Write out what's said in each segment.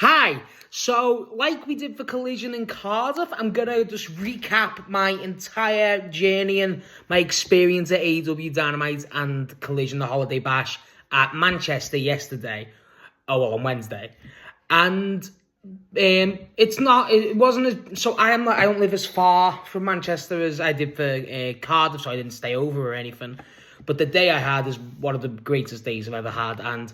Hi, so like we did for Collision in Cardiff, I'm going to just recap my entire journey and my experience at AEW Dynamite and Collision, the Holiday Bash at Manchester yesterday. On Wednesday. And it wasn't as, so I don't live as far from Manchester as I did for Cardiff, so I didn't stay over or anything. But the day I had is one of the greatest days I've ever had, and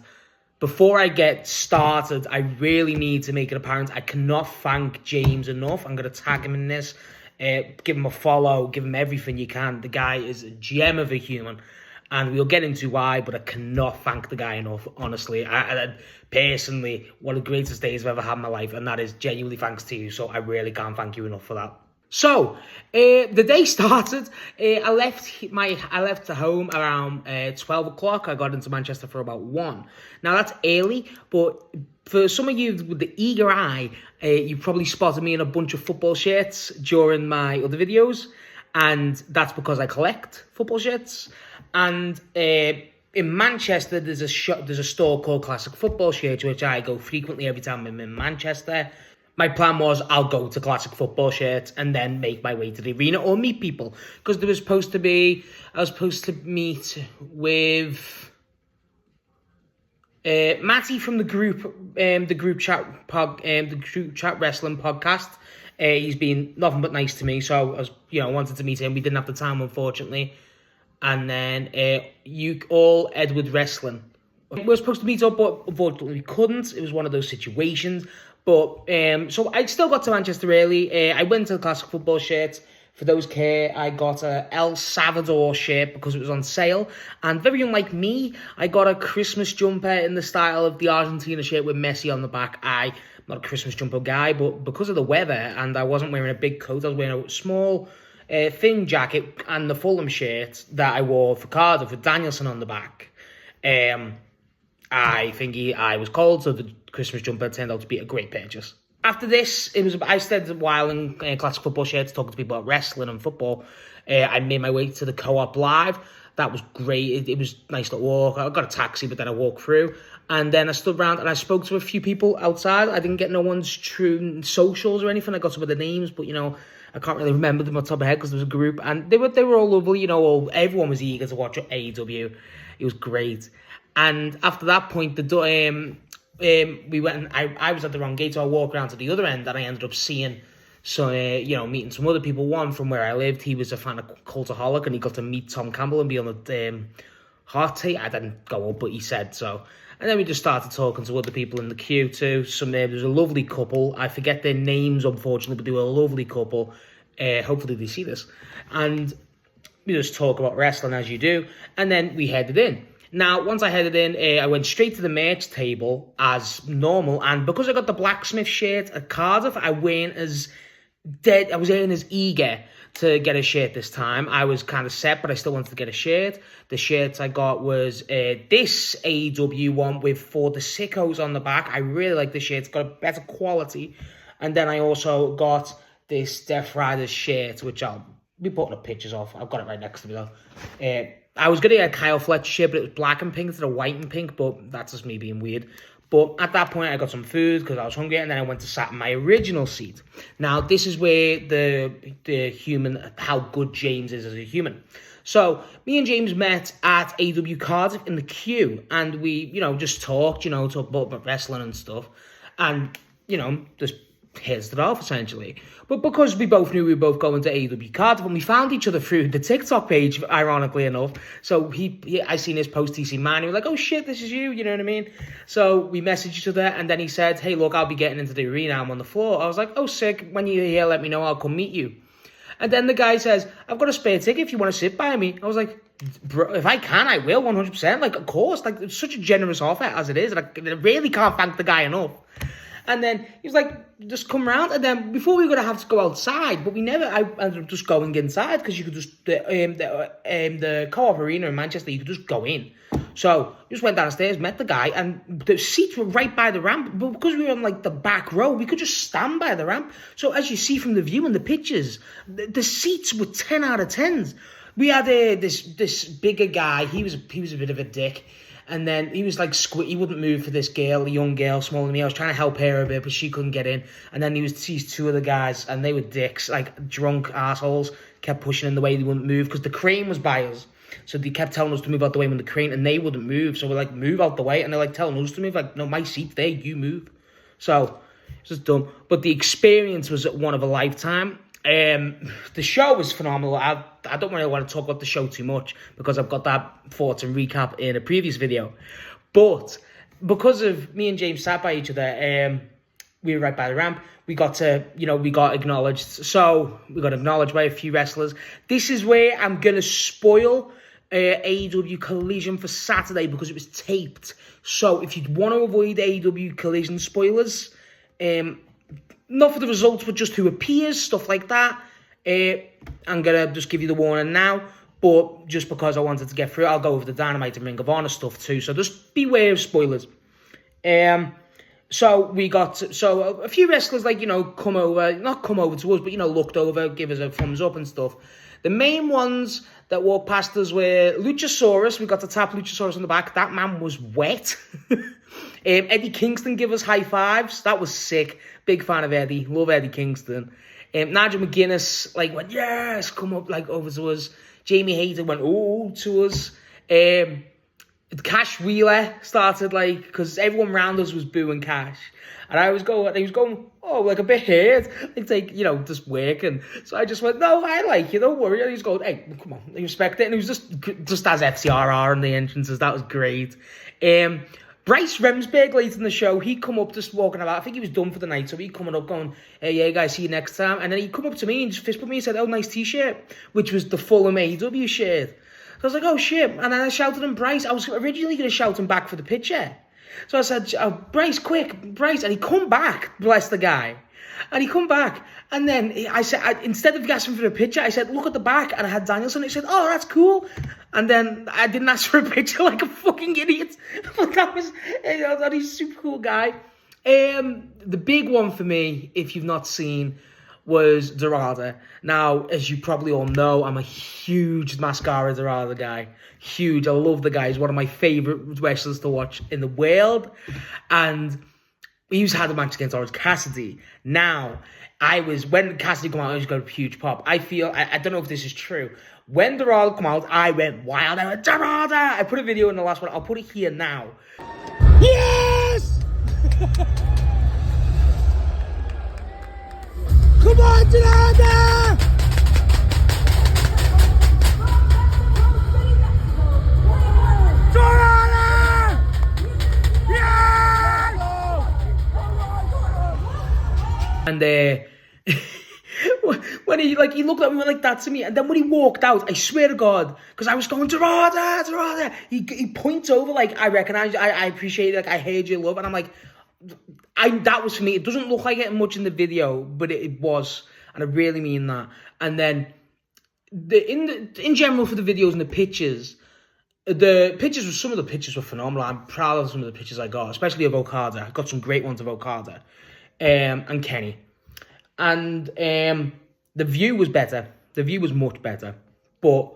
before I get started, I really need to make it apparent I cannot thank James enough. I'm going to tag him in this. Give him a follow. Give him everything you can. The guy is a gem of a human. And we'll get into why, but I cannot thank the guy enough, honestly. I personally, one of the greatest days I've ever had in my life, and that is genuinely thanks to you, so I really can't thank you enough for that. So, the day started. I left the home around 12 o'clock. I got into Manchester for about 1. Now, that's early, but for some of you with the eager eye, you probably spotted me in a bunch of football shirts during my other videos, and that's because I collect football shirts. And in Manchester, there's a store called Classic Football Shirts, which I go frequently every time I'm in Manchester. My plan was I'll go to Classic Football Shirts and then make my way to the arena or meet people. Because I was supposed to meet with Matty from the group chat wrestling podcast. He's been nothing but nice to me, so I wanted to meet him. We didn't have the time, unfortunately. And then Edward Wrestling. We were supposed to meet up, but unfortunately we couldn't. It was one of those situations. But so I still got to Manchester early. I went to the Classic Football Shirts. For those care, I got a El Salvador shirt because it was on sale. And very unlike me, I got a Christmas jumper in the style of the Argentina shirt with Messi on the back. I'm not a Christmas jumper guy, but because of the weather and I wasn't wearing a big coat, I was wearing a small thin jacket and the Fulham shirt that I wore for Cardiff with Danielson on the back. I think I was cold, so the Christmas jumper turned out to be a great purchase. After this, I stayed a while in Classic Football Shirts talking to people about wrestling and football. I made my way to the Co-op Live. That was great. It was nice to walk. I got a taxi, but then I walked through. And then I stood around and I spoke to a few people outside. I didn't get no one's true socials or anything. I got some of the names, but, I can't really remember them on top of my head because there was a group. And they were all lovely, everyone was eager to watch AEW. It was great. And after that point, we went and I was at the wrong gate, so I walked around to the other end and I ended up seeing meeting some other people. One from where I lived, he was a fan of Cultaholic and he got to meet Tom Campbell and be on the hot tea. I didn't go up, but he said so. And then we just started talking to other people in the queue too. There was a lovely couple. I forget their names, unfortunately, but they were a lovely couple. Hopefully they see this. And we just talk about wrestling as you do. And then we headed in. Now, once I headed in, I went straight to the merch table as normal. And because I got the blacksmith shirt at Cardiff, I wasn't as eager to get a shirt this time. I was kind of set, but I still wanted to get a shirt. The shirts I got was this AEW one with For the Sickos on the back. I really like the shirt. It's got a better quality. And then I also got this Death Riders shirt, which I'll be putting up pictures of. I've got it right next to me, though. I was going to get a Kyle Fletcher shirt, but it was black and pink instead of white and pink, but that's just me being weird. But at that point, I got some food because I was hungry, and then I went to sat in my original seat. Now, this is where how good James is as a human. So, me and James met at AEW Cardiff in the queue, and we, just talked about wrestling and stuff, and, just hit it off, essentially. But because we both knew we were both going to AEW Cardiff, and we found each other through the TikTok page, ironically enough. So I seen his post, he seen mine, he was like, oh shit, this is you know what I mean? So we messaged each other, and then he said, hey, look, I'll be getting into the arena, I'm on the floor. I was like, oh, sick, when you're here, let me know, I'll come meet you. And then the guy says, I've got a spare ticket if you want to sit by me. I was like, bro, if I can, I will, 100%. Like, of course, like, it's such a generous offer as it is. Like, I really can't thank the guy enough. And then he was like, just come round. And then before we were going to have to go outside, but I ended up just going inside because you could just, the Co-op Arena in Manchester, you could just go in. So just went downstairs, met the guy, and the seats were right by the ramp. But because we were on like the back row, we could just stand by the ramp. So as you see from the view and the pictures, the seats were 10 out of 10s. We had this bigger guy. He was a bit of a dick. And then he was like, he wouldn't move for this girl, a young girl, smaller than me. I was trying to help her a bit, but she couldn't get in. And then these two other guys, and they were dicks, like drunk assholes, kept pushing in the way they wouldn't move because the crane was by us. So they kept telling us to move out the way when the crane, and they wouldn't move. So we're like, move out the way. And they're like telling us to move. Like, no, my seat's there, you move. So it's just dumb. But the experience was one of a lifetime. The show was phenomenal. I don't really want to talk about the show too much because I've got that thoughts and recap in a previous video. But because of me and James sat by each other, we were right by the ramp. We got acknowledged. So we got acknowledged by a few wrestlers. This is where I'm going to spoil AEW Collision for Saturday because it was taped. So if you'd want to avoid AEW Collision spoilers, not for the results, but just who appears, stuff like that. I'm going to just give you the warning now. But just because I wanted to get through it, I'll go over the Dynamite and Ring of Honor stuff too. So just beware of spoilers. So we got... So a few wrestlers, like, not come over to us, but, looked over, give us a thumbs up and stuff. The main ones that walked past us were Luchasaurus. We got to tap Luchasaurus on the back. That man was wet. Eddie Kingston gave us high fives. That was sick. Big fan of Eddie. Love Eddie Kingston. Nigel McGuinness went, yes, come up over to us. Jamie Hayter went, oh, to us. Cash Wheeler started because everyone around us was booing Cash. And he was going, oh, a bit hurt. Just working. So I just went, no, I like you, don't worry. And he's going, hey, come on, I respect it. And he was just as FCRR in the entrances. That was great. Bryce Remsburg later in the show, he come up just walking about. I think he was done for the night, so he coming up going, hey, yeah, guys, see you next time. And then he come up to me and just fist bumped me and said, oh, nice t-shirt, which was the Fulham AEW shirt. So I was like, oh, shit. And then I shouted him, Bryce. I was originally going to shout him back for the picture. So I said, oh, Bryce, quick, Bryce. And he come back, bless the guy. And he come back. And then I said, instead of asking for a picture, I said, look at the back. And I had Danielson. He said, oh, that's cool. And then I didn't ask for a picture like a fucking idiot. That he's a super cool guy. The big one for me, if you've not seen, was Dorada. Now, as you probably all know, I'm a huge Mascara Dorada guy. Huge. I love the guy. He's one of my favourite wrestlers to watch in the world. And he's had a match against Orange Cassidy. Now, when Cassidy came out, I just got a huge pop. I don't know if this is true. When Dorada came out, I went wild. I went, Dorada! I put a video in the last one. I'll put it here now. Yes! Come on, Dorada! Dorada! Yes! And when he looked at me like that to me, and then when he walked out, I swear to God, because I was going, Dorada, he points over I recognize you, I appreciate it, I heard your love, and I'm like, that was for me. It doesn't look like it much in the video, but it was, and I really mean that. And then in general for the videos and the pictures, some of the pictures were phenomenal. I'm proud of some of the pictures I got, especially of Okada. I got some great ones of Okada and Kenny. And the view was better. The view was much better. But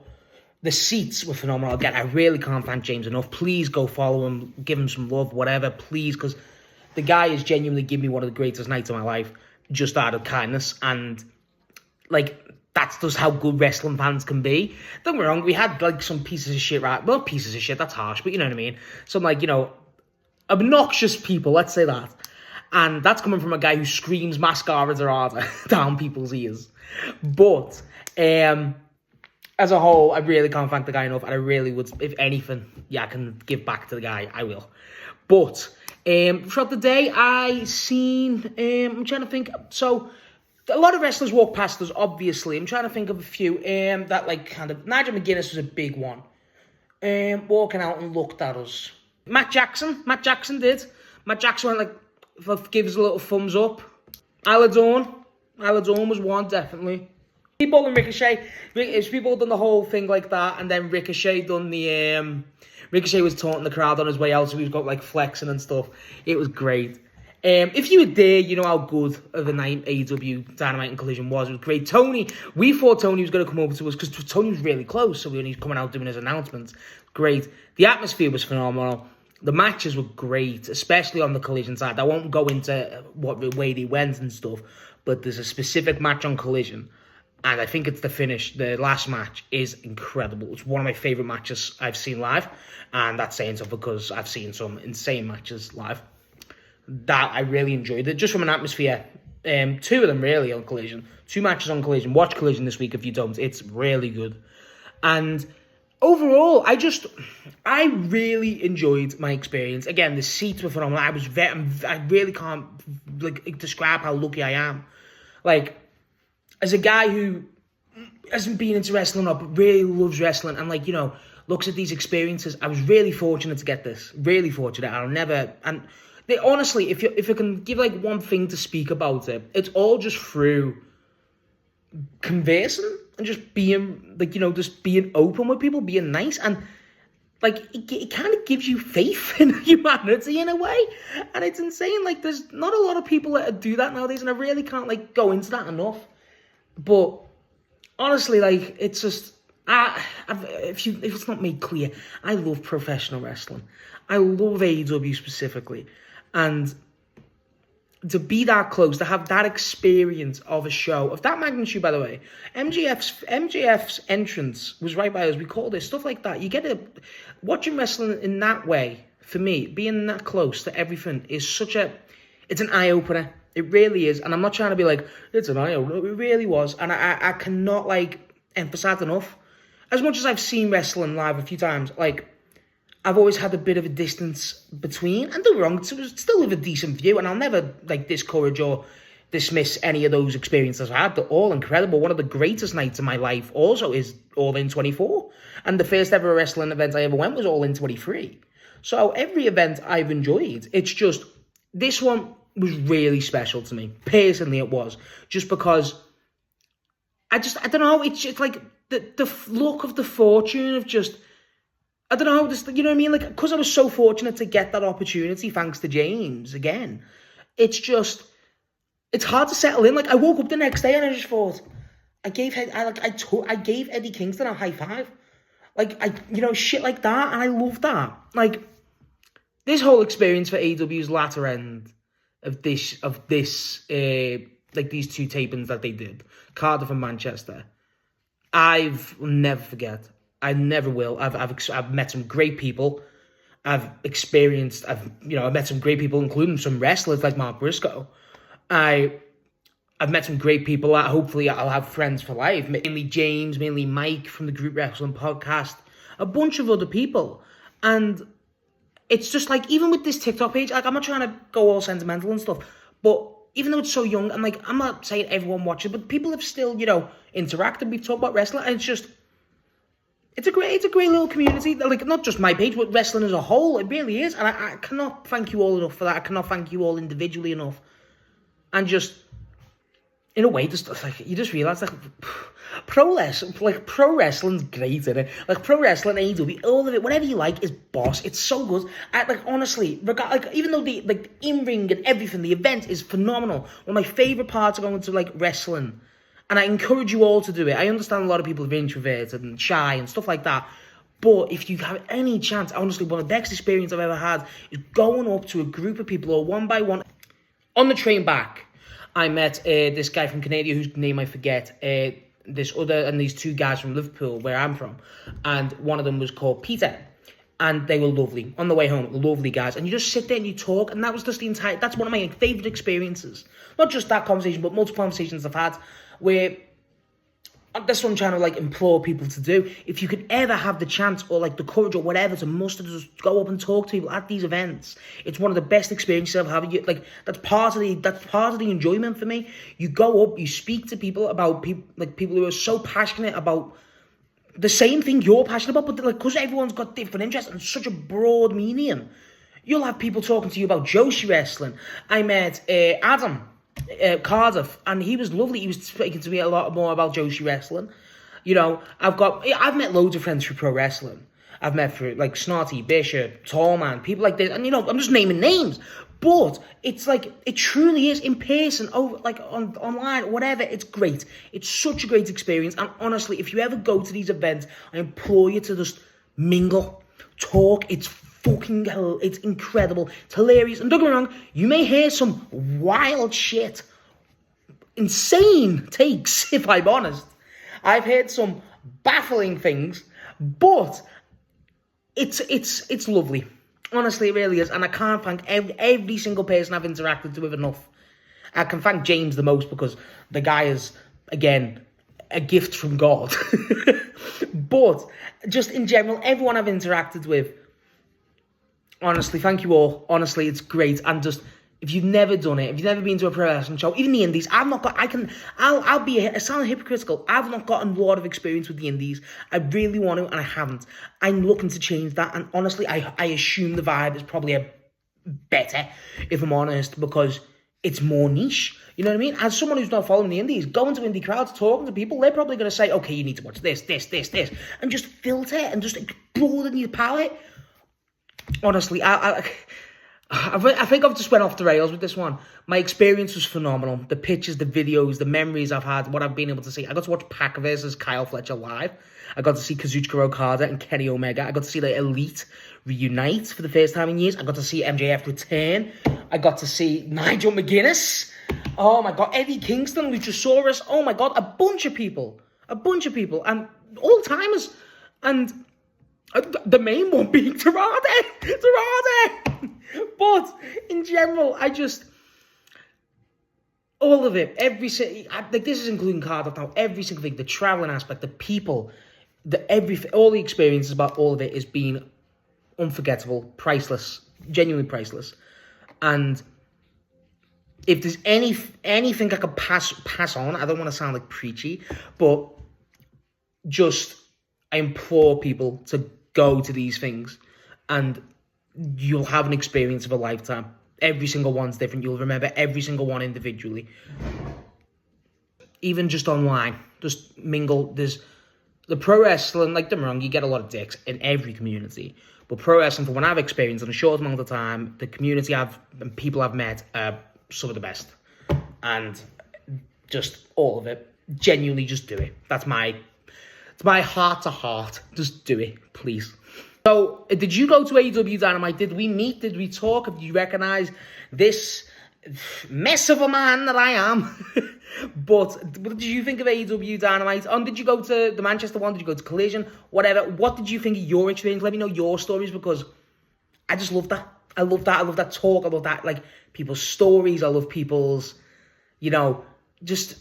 the seats were phenomenal. Again, I really can't thank James enough. Please go follow him, give him some love, whatever, please, because the guy has genuinely given me one of the greatest nights of my life, just out of kindness. And, that's just how good wrestling fans can be. Don't get me wrong, we had, some pieces of shit, right? Well, pieces of shit, that's harsh, but you know what I mean? Some, obnoxious people, let's say that. And that's coming from a guy who screams Mascara Dorada down people's ears. But, as a whole, I really can't thank the guy enough, and I really would, if anything, I can give back to the guy, I will. But, throughout the day, I'm trying to think, so, a lot of wrestlers walk past us, obviously. I'm trying to think of a few, Nigel McGuinness was a big one. Walking out and looked at us. Matt Jackson did. Matt Jackson went give us a little thumbs up. Isla Dawn was one, definitely. People and Ricochet. People done the whole thing like that, and then Ricochet done the... Ricochet was taunting the crowd on his way out, so he was got flexing and stuff. It was great. If you were there, you know how good of a night AEW Dynamite and Collision was. It was great. Tony, we thought Tony was going to come over to us because Tony was really close, so when he's coming out doing his announcements, great. The atmosphere was phenomenal. The matches were great, especially on the Collision side. I won't go into what way they went and stuff, but there's a specific match on Collision, and I think it's the finish. The last match is incredible. It's one of my favourite matches I've seen live, and that's saying something because I've seen some insane matches live that I really enjoyed it, just from an atmosphere. Two of them really on Collision. 2 matches on Collision. Watch Collision this week if you don't. It's really good. And overall, I really enjoyed my experience. Again, the seats were phenomenal. I really can't describe how lucky I am. Like, as a guy who hasn't been into wrestling or but really loves wrestling and looks at these experiences, I was really fortunate to get this. Really fortunate. Honestly, if I can give one thing to speak about it, it's all just through conversing and just being just being open with people, being nice, and it kind of gives you faith in humanity in a way, and it's insane. There's not a lot of people that do that nowadays, and I really can't go into that enough. But honestly, it's just if it's not made clear, I love professional wrestling. I love AEW specifically. And to be that close, to have that experience of a show of that magnitude, by the way, MJF's entrance was right by us. We called it stuff like that. You get it. Watching wrestling in that way, for me, being that close to everything is it's an eye opener. It really is. And I'm not trying to be it's an eye opener. It really was. And I cannot emphasize enough. As much as I've seen wrestling live a few times, I've always had a bit of a distance between, and don't get me wrong, still with a decent view, and I'll never discourage or dismiss any of those experiences I had. They're all incredible. One of the greatest nights of my life also is All In 24, and the first ever wrestling event I ever went was All In 23. So every event I've enjoyed. It's just, this one was really special to me. Personally, it was. Just because, I don't know, it's just the luck of the fortune of just, I don't know, just, you know what I mean? Because I was so fortunate to get that opportunity, thanks to James, again, it's hard to settle in. I woke up the next day and I just thought, I gave Eddie Kingston a high five. Shit like that, and I love that. This whole experience for AEW's latter end of this, these 2 tapings that they did, Cardiff and Manchester, I've never forget. I never will. I've met some great people. I've met some great people, including some wrestlers like Mark Briscoe. I've met some great people that hopefully I'll have friends for life. Mainly James, mainly Mike from the Group Wrestling Podcast, a bunch of other people. And it's just even with this TikTok page, I'm not trying to go all sentimental and stuff, but even though it's so young, and I'm not saying everyone watches, but people have still, interacted. We've talked about wrestling, and it's a great little community. Not just my page, but wrestling as a whole. It really is. And I cannot thank you all enough for that. I cannot thank you all individually enough. And just, in a way, you just realise, pro wrestling's great, isn't it? Pro wrestling, AEW, all of it, whatever you like, is boss. It's so good. Honestly, even though the in-ring and everything, the event is phenomenal. One of my favourite parts of going to, wrestling, and I encourage you all to do it. I understand a lot of people are introverted and shy and stuff like that. But if you have any chance, honestly, one of the best experience I've ever had is going up to a group of people, or one by one. On the train back, I met this guy from Canada, whose name I forget, these 2 guys from Liverpool, where I'm from. And one of them was called Peter. And they were lovely. On the way home, lovely guys. And you just sit there and you talk, and that was just that's one of my favourite experiences. Not just that conversation, but multiple conversations I've had, where that's what I'm trying to implore people to do. If you could ever have the chance or the courage or whatever to muster, to just go up and talk to people at these events, it's one of the best experiences I've had. That's part of the enjoyment for me. You go up, you speak to people about people who are so passionate about the same thing you're passionate about, but because everyone's got different interests and such a broad medium, you'll have people talking to you about Joshi wrestling. I met Adam. Cardiff, and he was lovely. He was speaking to me a lot more about Joshi wrestling. I've met loads of friends through pro wrestling, I've met through, like, Snotty, Bishop, Tallman, people like this. And, you know, I'm just naming names. But it's like, it truly is in person, over, like, online, whatever. It's great. It's such a great experience. And honestly, if you ever go to these events, I implore you to just mingle, talk. It's fucking hell. It's incredible. It's hilarious. And don't get me wrong, you may hear some wild shit. Insane takes, if I'm honest. I've heard some baffling things, but it's lovely. Honestly, it really is. And I can't thank every single person I've interacted with enough. I can thank James the most because the guy is, again, a gift from God. But just in general, everyone I've interacted with, honestly, thank you all. Honestly, it's great. And just, if you've never done it, if you've never been to a pro wrestling show, even the indies, I'll be, it sounds hypocritical, I've not got a lot of experience with the indies. I really want to, and I haven't. I'm looking to change that, and honestly, I assume the vibe is probably a better, if I'm honest, because it's more niche. You know what I mean? As someone who's not following the indies, going to indie crowds, talking to people, they're probably going to say, okay, you need to watch this, and just filter and just broaden your palette. Honestly, I think I've just went off the rails with this one. My experience was phenomenal. The pictures, the videos, the memories I've had, what I've been able to see. I got to watch Pac versus Kyle Fletcher live. I got to see Kazuchika Okada and Kenny Omega. I got to see the Elite reunite for the first time in years. I got to see MJF return. I got to see Nigel McGuinness. Oh my God, Eddie Kingston, Luchasaurus. Oh my God, a bunch of people, and all timers, and the main one being Terade. But in general, all of it, like, this is including Cardiff now, every single thing, the traveling aspect, the people, all the experiences about all of it has been unforgettable, priceless, genuinely priceless. And if there's anything I could pass on, I don't want to sound like preachy, but just, I implore people to go to these things, and you'll have an experience of a lifetime. Every single one's different. You'll remember every single one individually. Even just online, just mingle. There's the pro wrestling, like, don't get me wrong, you get a lot of dicks in every community. But pro wrestling, from what I've experienced in a short amount of time, the community and people I've met are some of the best. And just all of it. Genuinely, just do it. It's my heart to heart. Just do it, please. So, did you go to AEW Dynamite? Did we meet? Did we talk? Did you recognize this mess of a man that I am? But what did you think of AEW Dynamite? Did you go to the Manchester one? Did you go to Collision? Whatever. What did you think of your experience? Let me know your stories, because I just love that. I love that talk. I love that, like, people's stories. I love people's, just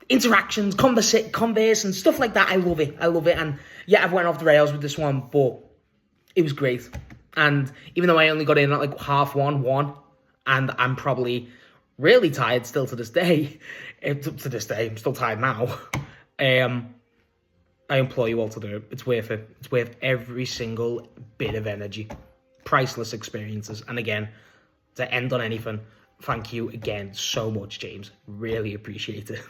interactions, converse and stuff like that. I love it. And yeah, I've went off the rails with this one, but it was great. And even though I only got in at like half one, and I'm probably really tired still to this day. I'm still tired now. I implore you all to do it. It's worth it. It's worth every single bit of energy. Priceless experiences. And again, to end on anything, thank you again so much, James. Really appreciate it.